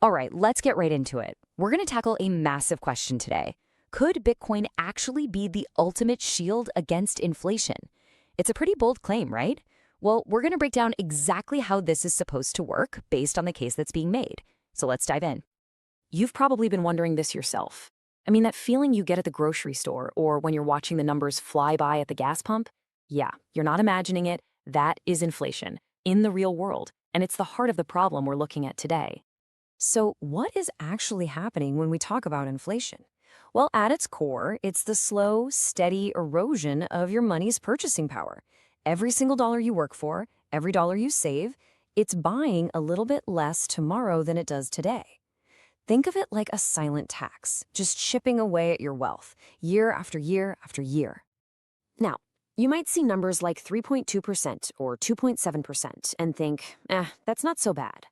All right, let's get right into it. We're going to tackle a massive question today. Could Bitcoin actually be the ultimate shield against inflation? It's a pretty bold claim, right? Well, we're going to break down exactly how this is supposed to work based on the case that's being made. So let's dive in. You've probably been wondering this yourself. I mean, that feeling you get at the grocery store or when you're watching the numbers fly by at the gas pump? Yeah, you're not imagining it. That is inflation in the real world, and it's the heart of the problem we're looking at today. So, what is actually happening when we talk about inflation? Well, at its core, it's the slow, steady erosion of your money's purchasing power. Every single dollar you work for, every dollar you save, it's buying a little bit less tomorrow than it does today. Think of it like a silent tax, just chipping away at your wealth, year after year after year. Now, you might see numbers like 3.2% or 2.7% and think, that's not so bad.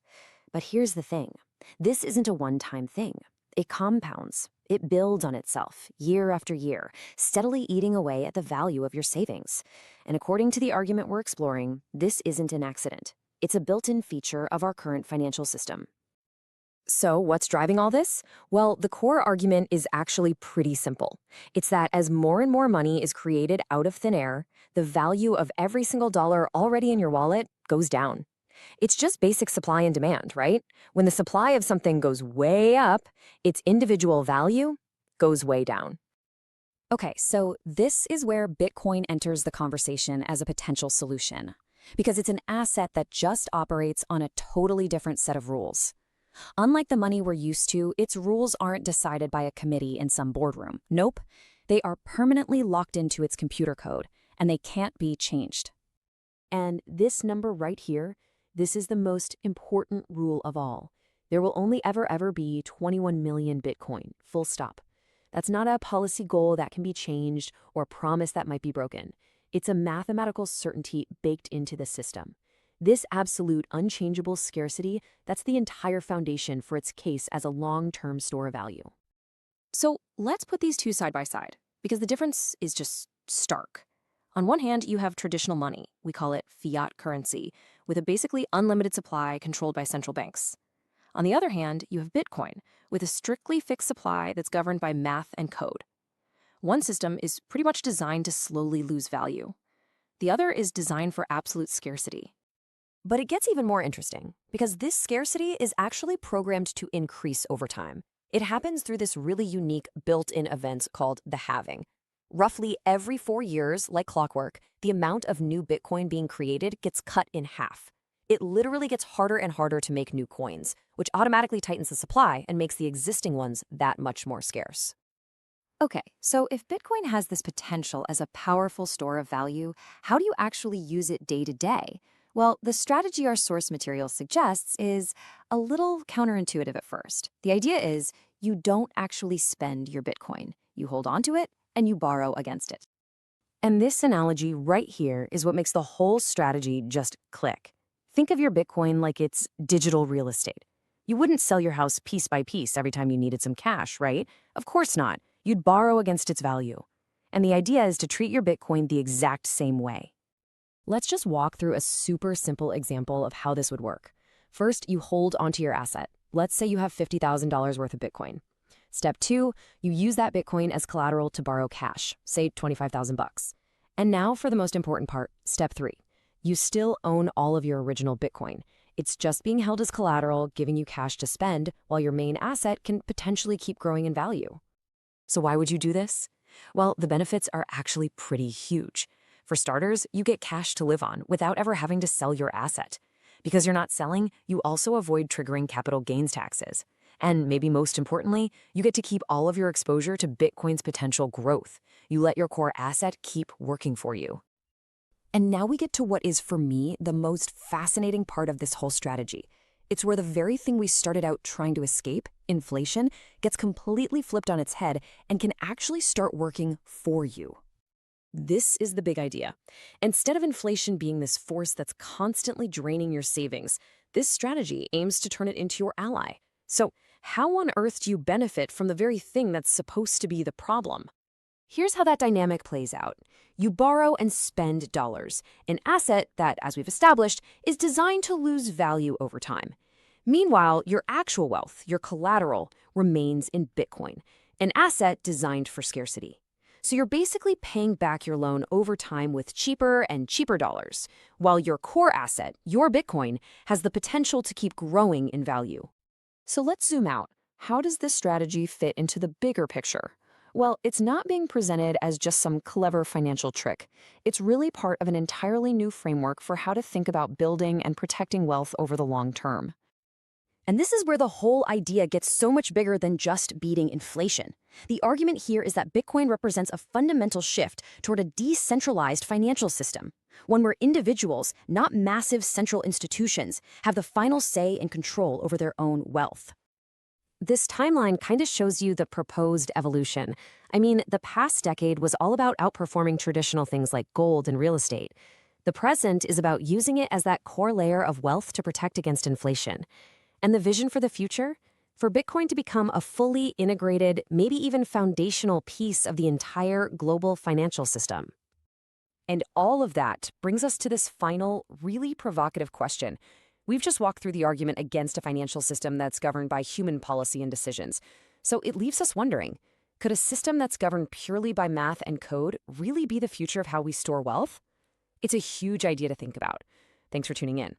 But here's the thing. This isn't a one-time thing. It compounds. It builds on itself, year after year, steadily eating away at the value of your savings. And according to the argument we're exploring, this isn't an accident. It's a built-in feature of our current financial system. So what's driving all this? Well, the core argument is actually pretty simple. It's that as more and more money is created out of thin air, the value of every single dollar already in your wallet goes down. It's just basic supply and demand, right? When the supply of something goes way up, its individual value goes way down. Okay, so this is where Bitcoin enters the conversation as a potential solution, because it's an asset that just operates on a totally different set of rules. Unlike the money we're used to, its rules aren't decided by a committee in some boardroom. Nope, they are permanently locked into its computer code, and they can't be changed. And this number right here, this is the most important rule of all. There will only ever be 21 million Bitcoin, full stop. That's not a policy goal that can be changed or a promise that might be broken. It's a mathematical certainty baked into the system. This absolute unchangeable scarcity, that's the entire foundation for its case as a long-term store of value. So let's put these two side by side, because the difference is just stark. On one hand, you have traditional money, we call it fiat currency, with a basically unlimited supply controlled by central banks. On the other hand, you have Bitcoin, with a strictly fixed supply that's governed by math and code. One system is pretty much designed to slowly lose value. The other is designed for absolute scarcity. But it gets even more interesting, because this scarcity is actually programmed to increase over time. It happens through this really unique built-in event called the halving. Roughly every 4 years, like clockwork, the amount of new Bitcoin being created gets cut in half. It literally gets harder and harder to make new coins, which automatically tightens the supply and makes the existing ones that much more scarce. Okay, so if Bitcoin has this potential as a powerful store of value, how do you actually use it day to day? Well, the strategy our source material suggests is a little counterintuitive at first. The idea is you don't actually spend your Bitcoin. You hold on to it and you borrow against it. And this analogy right here is what makes the whole strategy just click. Think of your Bitcoin like it's digital real estate. You wouldn't sell your house piece by piece every time you needed some cash, right? Of course not. You'd borrow against its value. And the idea is to treat your Bitcoin the exact same way. Let's just walk through a super simple example of how this would work. First, you hold onto your asset. Let's say you have $50,000 worth of Bitcoin. Step 2, you use that Bitcoin as collateral to borrow cash, say 25,000 bucks. And now for the most important part, step 3. You still own all of your original Bitcoin. It's just being held as collateral, giving you cash to spend, while your main asset can potentially keep growing in value. So why would you do this? Well, the benefits are actually pretty huge. For starters, you get cash to live on without ever having to sell your asset. Because you're not selling, you also avoid triggering capital gains taxes. And maybe most importantly, you get to keep all of your exposure to Bitcoin's potential growth. You let your core asset keep working for you. And now we get to what is, for me, the most fascinating part of this whole strategy. It's where the very thing we started out trying to escape, inflation, gets completely flipped on its head and can actually start working for you. This is the big idea. Instead of inflation being this force that's constantly draining your savings, this strategy aims to turn it into your ally. So, how on earth do you benefit from the very thing that's supposed to be the problem? Here's how that dynamic plays out. You borrow and spend dollars, an asset that, as we've established, is designed to lose value over time. Meanwhile, your actual wealth, your collateral, remains in Bitcoin, an asset designed for scarcity. So you're basically paying back your loan over time with cheaper and cheaper dollars, while your core asset, your Bitcoin, has the potential to keep growing in value. So let's zoom out. How does this strategy fit into the bigger picture? Well, it's not being presented as just some clever financial trick. It's really part of an entirely new framework for how to think about building and protecting wealth over the long term. And this is where the whole idea gets so much bigger than just beating inflation. The argument here is that Bitcoin represents a fundamental shift toward a decentralized financial system, one where individuals, not massive central institutions, have the final say and control over their own wealth. This timeline kind of shows you the proposed evolution. I mean, the past decade was all about outperforming traditional things like gold and real estate. The present is about using it as that core layer of wealth to protect against inflation. And the vision for the future? For Bitcoin to become a fully integrated, maybe even foundational piece of the entire global financial system. And all of that brings us to this final, really provocative question. We've just walked through the argument against a financial system that's governed by human policy and decisions. So it leaves us wondering, could a system that's governed purely by math and code really be the future of how we store wealth? It's a huge idea to think about. Thanks for tuning in.